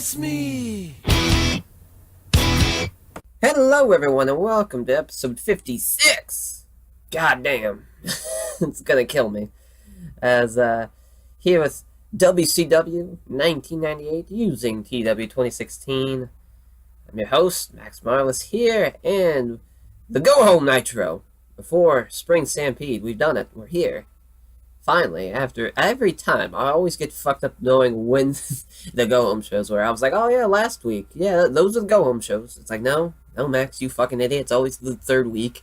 It's me! Hello everyone and welcome to episode 56! God damn. It's gonna kill me. As, here with WCW 1998 using TEW 2016. I'm your host, Max Marlis here, and the Go Home Nitro. Before Spring Stampede, we've done it. We're here. Finally, after every time, I always get fucked up knowing when the go-home shows were. I was like, oh yeah, last week. Yeah, those are the go-home shows. It's like, no, Max, you fucking idiot. It's always the third week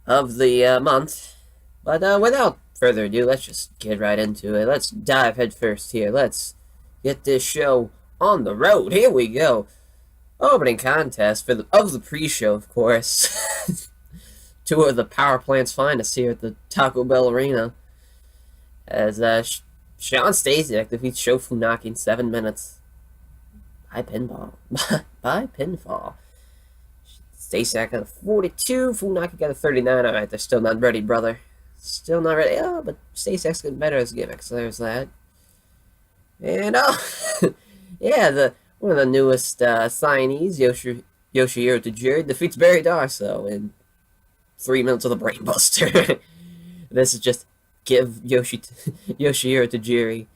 of the month. But without further ado, let's just get right into it. Let's dive head first here. Let's get this show on the road. Here we go. Opening contest of the pre-show, of course. Two of the power plant's finest here at the Taco Bell Arena. As Sean Stasiak defeats Sho Funaki in 7 minutes. By pinfall. By pinfall. Stasiak got a 42, Funaki got a 39. Alright, they're still not ready, brother. Still not ready. Oh, but Stasiak's getting better as gimmicks, so there's that. And, yeah, one of the newest signees, Yoshihiro Tajiri, defeats Barry Darsow in 3 minutes of the Brainbuster. This is just give Yoshihiro Tajiri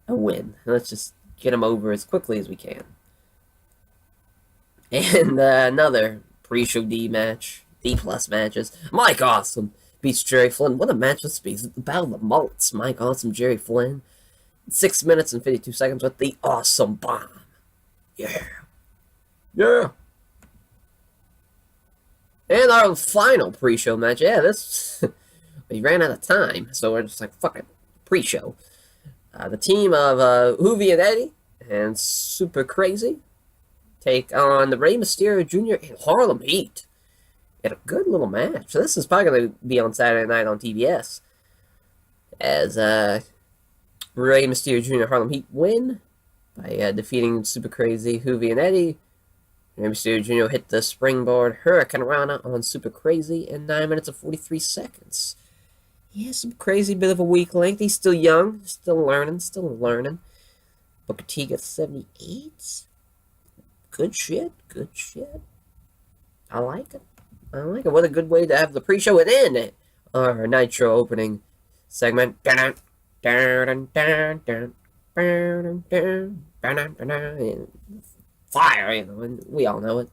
a win. Let's just get him over as quickly as we can. And another pre-show D match. D-plus matches. Mike Awesome beats Jerry Flynn. What a match this be. The Battle of the Mullets. Mike Awesome, Jerry Flynn. 6 minutes and 52 seconds with the Awesome Bomb. Yeah. Yeah. And our final pre-show match. Yeah, this... we ran out of time, so we're just like, fuck it. Pre-show. The team of Hoovy and Eddie and Super Crazy take on the Rey Mysterio Jr. and Harlem Heat. Had a good little match. So this is probably going to be on Saturday night on TBS. As Rey Mysterio Jr. and Harlem Heat win by defeating Super Crazy, Hoovy and Eddie. Rey Mysterio Jr. hit the springboard Hurricane Rana on Super Crazy in 9 minutes and 43 seconds. Yeah, Super Crazy, bit of a weak link. He's still young, still learning. Booker T gets 78. Good shit. I like it. What a good way to have the pre-show and end our Nitro opening segment. Fire, and we all know it.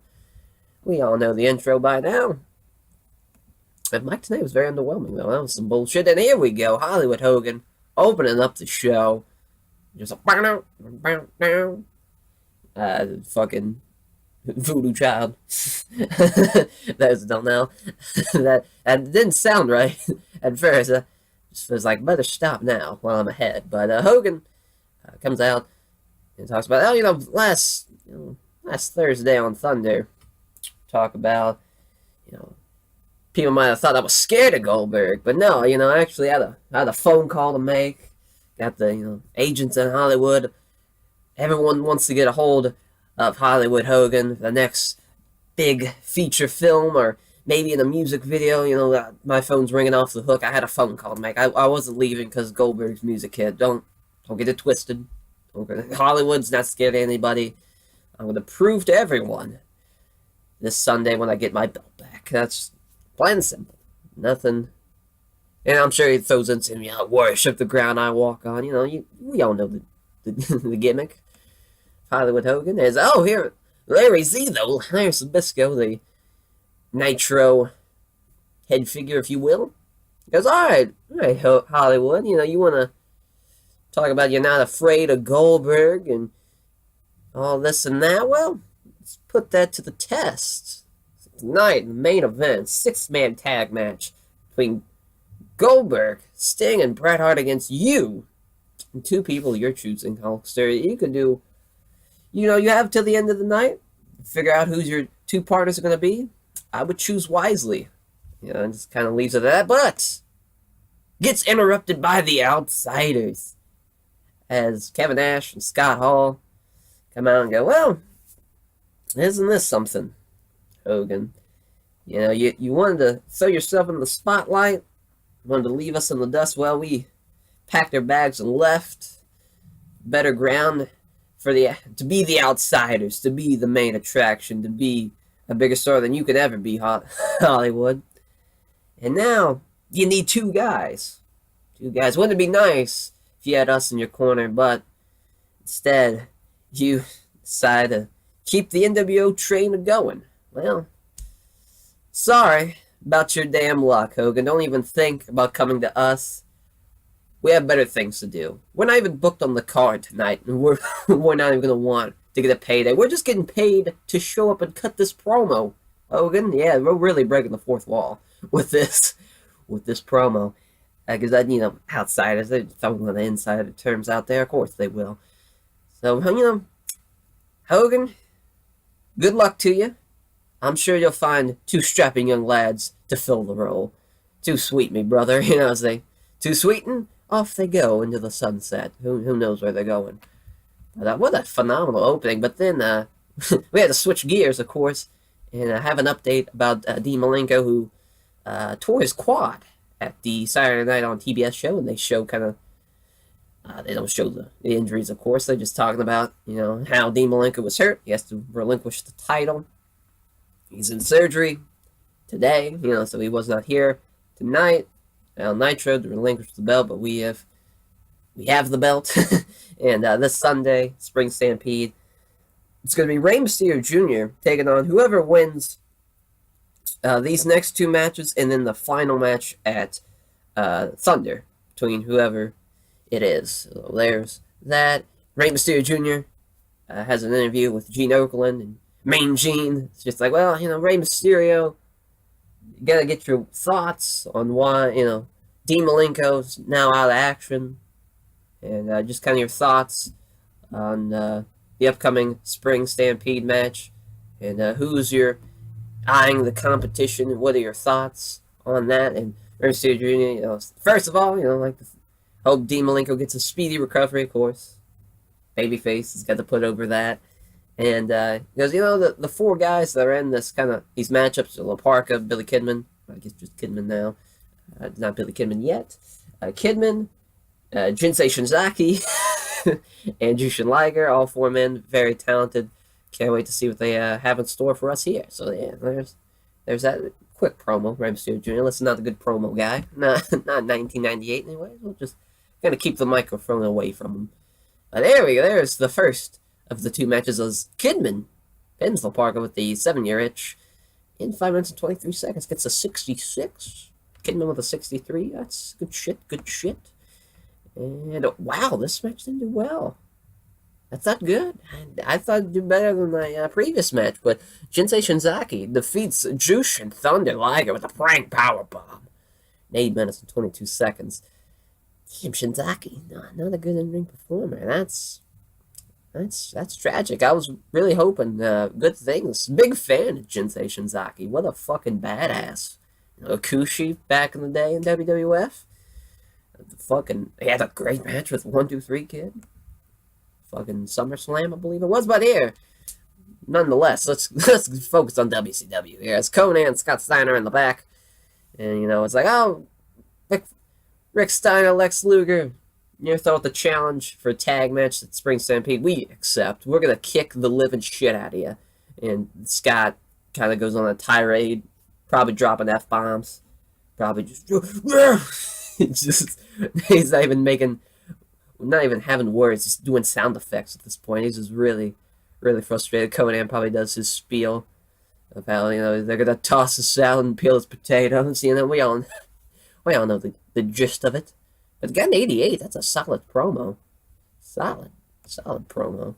We all know the intro by now. And Mike tonight was very underwhelming, though. That was some bullshit. And here we go, Hollywood Hogan opening up the show. Just a fucking voodoo child. Those don't know. that didn't sound right at first. Just was like, better stop now while I'm ahead. But Hogan comes out and talks about, last Thursday on Thunder, talk about, people might have thought I was scared of Goldberg, but no, actually I had a phone call to make. Got the, agents in Hollywood. Everyone wants to get a hold of Hollywood Hogan, the next big feature film, or maybe in a music video. My phone's ringing off the hook. I had a phone call to make. I wasn't leaving because Goldberg's music hit. Don't get it twisted. Hollywood's not scared of anybody. I'm going to prove to everyone this Sunday when I get my belt back. That's plain and simple. Nothing. And I'm sure he throws into me, worship the ground I walk on. We all know the gimmick. Hollywood Hogan is, here, Larry Zito, Larry Sabisco, the Nitro head figure, if you will. He goes, all right, Hollywood, you want to talk about you're not afraid of Goldberg and all this and that? Well, let's put that to the test. Tonight, the main event, 6-man tag match between Goldberg, Sting, and Bret Hart against you. And 2 people you're choosing, Hulkster. You could do, you have till the end of the night. Figure out who's your 2 partners are going to be. I would choose wisely. And just kind of leaves it at that. But gets interrupted by the Outsiders. As Kevin Nash and Scott Hall come out and go, well, isn't this something, Hogan? You wanted to throw yourself in the spotlight, wanted to leave us in the dust. Well, we packed our bags and left. Better ground to be the outsiders, to be the main attraction, to be a bigger star than you could ever be, Hollywood. And now you need two guys. Two guys. Wouldn't it be nice if you had us in your corner, but instead you decide to keep the nWo train going. Well, sorry about your damn luck, Hogan. Don't even think about coming to us. We have better things to do. We're not even booked on the card tonight, and we're not even gonna want to get a payday. We're just getting paid to show up and cut this promo, Hogan. Yeah, we're really breaking the fourth wall with this promo. Because outsiders, they're throwing on the insider terms out there. Of course they will. So, Hogan, good luck to you. I'm sure you'll find two strapping young lads to fill the role. Too sweet, me brother. As they too sweeten, off they go into the sunset. Who knows where they're going? What a phenomenal opening. But then we had to switch gears, of course, and have an update about Dean Malenko, who tore his quad at the Saturday Night on TBS show, and they show kind of they don't show the injuries, of course. They're just talking about how Dean Malenko was hurt. He has to relinquish the title. He's in surgery today, so he was not here tonight on Nitro to relinquish the belt, but we have the belt. And this Sunday, Spring Stampede, it's going to be Rey Mysterio Jr. taking on whoever wins these next two matches, and then the final match at Thunder between whoever it is. So there's that. Rey Mysterio Jr. Has an interview with Gene Okerlund, and Main Gene. It's just like, well, Rey Mysterio, you gotta get your thoughts on why, Dean Malenko's now out of action, and just kind of your thoughts on the upcoming Spring Stampede match, and who's your eyeing the competition, and what are your thoughts on that? And Rey Mysterio Jr., first of all, hope Dean Malenko gets a speedy recovery, of course. Babyface has got to put over that. And because the four guys that are in these matchups, La Parka, Billy Kidman, I guess just Kidman now, not Billy Kidman yet, Kidman, Jinsei Shinzaki, and Jushin Liger, all four men, very talented. Can't wait to see what they have in store for us here. So yeah, there's that quick promo, Rey Mysterio Jr. Listen, not a good promo guy, not 1998 anyway. We'll just gonna keep the microphone away from him. But there we go. There's the first of the two matches as Kidman pins La Parka with the 7-year itch in 5 minutes and 23 seconds. Gets a 66. Kidman with a 63. That's good shit. And wow, this match didn't do well. That's not good. I thought it'd do better than the previous match, but Jinsei Shinzaki defeats Jushin Thunder Liger with a prank powerbomb in 8 minutes and 22 seconds. Damn, Shinzaki, not a good in-ring performer. That's tragic. I was really hoping good things. Big fan of Jinsei Shinzaki. What a fucking badass. Akushi back in the day in WWF. He had a great match with 1-2-3 Kid. Fucking SummerSlam, I believe it was. But here, nonetheless, let's focus on WCW here. It's Conan and Scott Steiner in the back. And, it's like, oh, Rick Steiner, Lex Luger, throw out the challenge for a tag match at Spring Stampede. We accept. We're going to kick the living shit out of you. And Scott kind of goes on a tirade, probably dropping F-bombs. Probably just he's not even having words, just doing sound effects at this point. He's just really, really frustrated. Conan probably does his spiel of how, they're going to toss his salad and peel his potatoes. We all know the gist of it. But again, 88, that's a solid promo. Solid promo.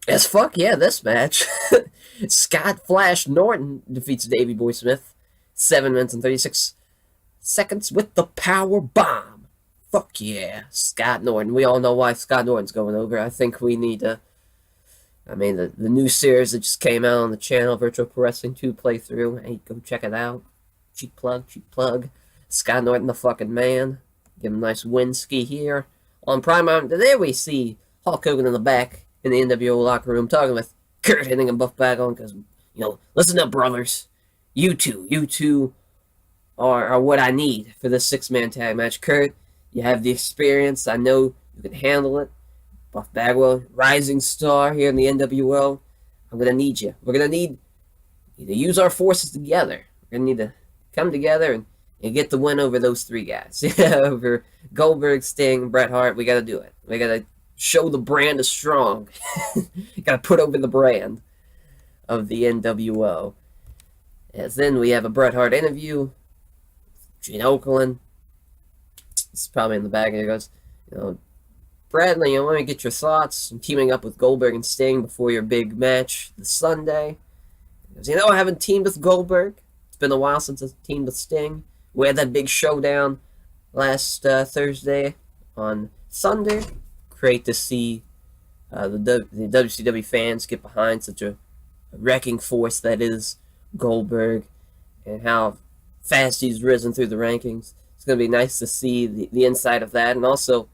As fuck, yeah, this match. Scott Flash Norton defeats Davey Boy Smith. 7 minutes and 36 seconds with the power bomb. Fuck yeah, Scott Norton. We all know why Scott Norton's going over. I think we need to... the new series that just came out on the channel, Virtual Pro Wrestling 2 playthrough. Hey, go check it out. Cheap plug. Scott Norton, the fucking man. Give him a nice win ski here. On Prime, there we see Hulk Hogan in the back in the nWo locker room talking with Kurt Hennig and Buff Bagwell because, listen up, brothers. You two are what I need for this 6-man tag match. Kurt, you have the experience. I know you can handle it. Buff Bagwell, rising star here in the NWO. I'm gonna need you. We're gonna need you to use our forces together. We're gonna need to come together and get the win over those three guys. Over Goldberg, Sting, Bret Hart. We gotta do it. We gotta show the brand is strong. Gotta put over the brand of the NWO. As then we have a Bret Hart interview. Gene Okerlund. It's probably in the back. He goes, Bradley, I want to get your thoughts on teaming up with Goldberg and Sting before your big match this Sunday. He goes, I haven't teamed with Goldberg. It's been a while since I've teamed with Sting. We had that big showdown last Thursday on Thunder. Great to see the WCW fans get behind such a wrecking force that is Goldberg, and how fast he's risen through the rankings. It's going to be nice to see the inside of that, and also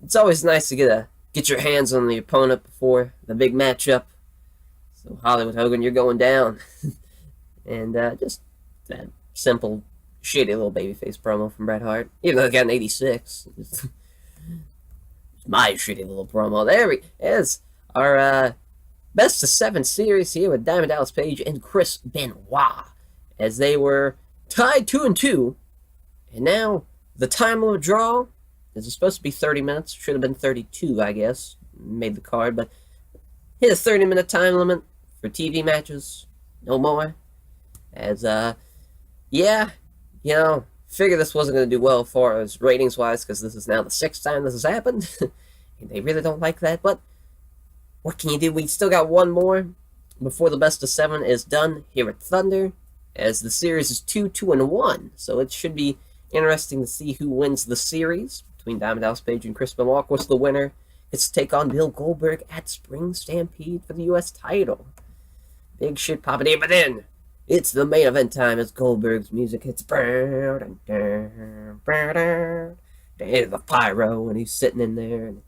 it's always nice to get your hands on the opponent before the big matchup. So Hollywood Hogan, you're going down. And just that simple, shitty little babyface promo from Bret Hart. Even though it got an 86. It's my shitty little promo. There we is our best of 7 series here with Diamond Dallas Page and Chris Benoit, as they were tied 2-2. And now the time limit draw is supposed to be 30 minutes. Should have been 32, I guess. Made the card, but hit a 30-minute time limit for TV matches. No more. As, figure this wasn't going to do well as far as ratings-wise, because this is now the 6th time this has happened. And they really don't like that, but what can you do? We still got one more before the best of 7 is done here at Thunder, as the series is 2-1. So it should be interesting to see who wins the series between Diamond Dallas Page and Chris Benoit. Of course, the winner gets to take on Bill Goldberg at Spring Stampede for the U.S. title. Big shit popping here, but then it's the main event time as Goldberg's music hits. There's the pyro, and he's sitting in there, and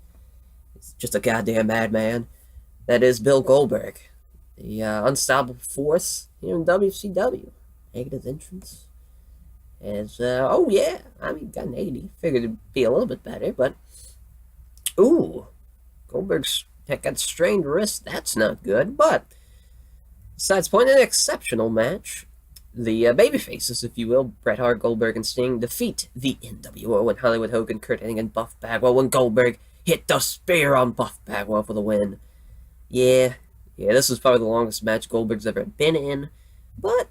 he's just a goddamn madman. That is Bill Goldberg, the unstoppable force here in WCW. Making his entrance. As, got an 80. Figured it'd be a little bit better, but, Goldberg's got strained wrist. That's not good, but besides point, an exceptional match. The babyfaces, if you will, Bret Hart, Goldberg, and Sting, defeat the NWO and Hollywood Hogan, Kurt Hennig, and Buff Bagwell when Goldberg hit the spear on Buff Bagwell for the win. Yeah, this was probably the longest match Goldberg's ever been in, but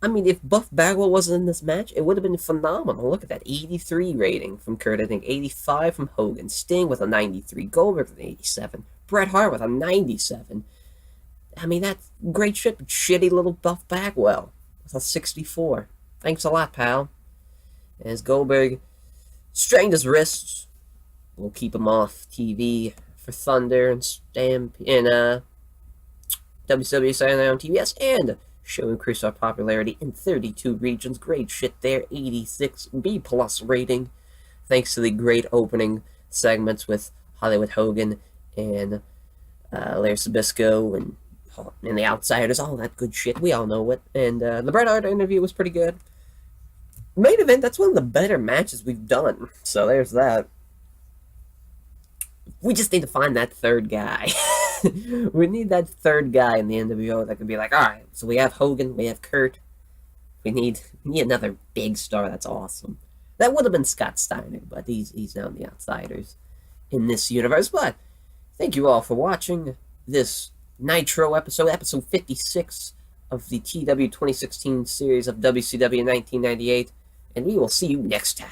if Buff Bagwell wasn't in this match, it would have been phenomenal. Look at that 83 rating from Kurt Hennig, 85 from Hogan, Sting with a 93, Goldberg with an 87, Bret Hart with a 97. That's great shit, but shitty little Buff Bagwell with a 64. Thanks a lot, pal. As Goldberg strained his wrists, we'll keep him off TV for Thunder and Stampede and WCW Saturday on TBS, and show increased our popularity in 32 regions. Great shit there. 86 B+ rating, thanks to the great opening segments with Hollywood Hogan and Larry Zbyszko and the Outsiders, all that good shit. We all know it. And the Bret Hart interview was pretty good. Main event, that's one of the better matches we've done. So there's that. We just need to find that third guy. We need that third guy in the NWO that could be like, alright, so we have Hogan, we have Kurt. We need another big star that's awesome. That would have been Scott Steiner, but he's now in the Outsiders in this universe. But thank you all for watching this Nitro episode 56 of the TEW 2016 series of WCW 1998, and we will see you next time.